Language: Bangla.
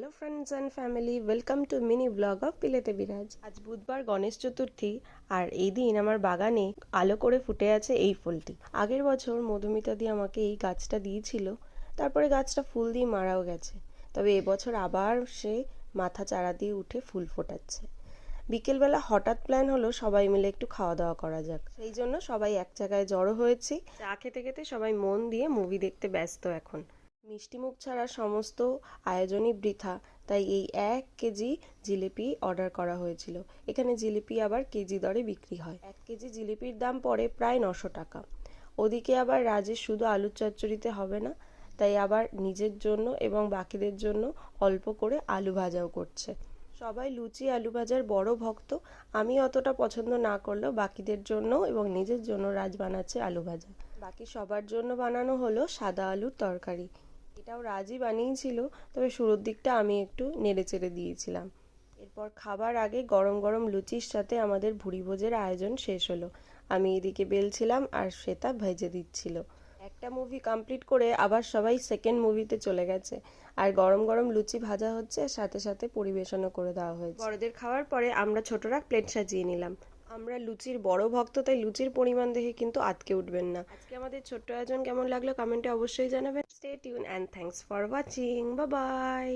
Hello friends and family, welcome to mini blog of বিলেতে বিরাজ। আজ বুধবার, গণেশ চতুর্থী, আর এই দিন আমার বাগানে আলো করে ফুটে আছে এই ফুলটি। আগের বছর মধুমিতা দি আমাকে এই গাছটা দিয়েছিল, তারপরে গাছটা ফুল দিয়ে মারাও গেছে। তবে এবছর আবার সে মাথা চারা দিয়ে উঠে ফুল ফোটাচ্ছে। বিকেলবেলা হঠাৎ প্ল্যান হলো সবাই মিলে একটু খাওয়া দাওয়া করা যাক, সেই জন্য সবাই এক জায়গায় জড়ো হয়েছি। চা খেতে খেতে সবাই মন দিয়ে মুভি দেখতে ব্যস্ত এখন। মিষ্টিমুখ ছাড়া সমস্ত আয়োজনই বৃথা, তাই এই 1 কেজি জিলিপি অর্ডার করা হয়েছিল। এখানে জিলিপি আবার কেজি দরে বিক্রি হয়। 1 কেজি জিলিপির দাম পড়ে প্রায় 900 টাকা। ওদিকে আবার রাজেশ শুধু আলুর চচ্চড়িতে হবে না, তাই আবার নিজের জন্য এবং বাকিদের জন্য অল্প করে আলু ভাজাও করছে। সবাই লুচি আলু ভাজার বড় ভক্ত। আমি অতটা পছন্দ না করলেও বাকিদের জন্য এবং নিজের জন্য রাজ বানাচ্ছে আলু ভাজা। বাকি সবার জন্য বানানো হলো সাদা আলুর তরকারি। এটাও রাজই বানিয়েছিল, তবে শুরুর দিকটা আমি একটু নেড়ে চেড়ে দিয়েছিলাম। এরপর খাবার আগে গরম গরম লুচির সাথে আমাদের ভুরিভোজের আয়োজন শেষ হলো। আমি এদিকে বেলছিলাম আর শ্বেতা ভেজে দিচ্ছিল। একটা মুভি কমপ্লিট করে আবার সবাই সেকেন্ড মুভিতে চলে গেছে, আর গরম গরম লুচি ভাজা হচ্ছে, সাথে সাথে পরিবেশনও করে দেওয়া হয়েছে। বড়দের খাওয়ার পরে আমরা ছোটরা প্লেট সাজিয়ে নিলাম। আমরা লুচির বড় ভক্ত, তাই লুচির পরিমাণ দেখে কিন্তু আটকে উঠবেন না। আজকে আমাদের ছোট্ট আয়োজন কেমন লাগলো কমেন্টে অবশ্যই জানাবেন। Stay tune and thanks for watching. Bye bye.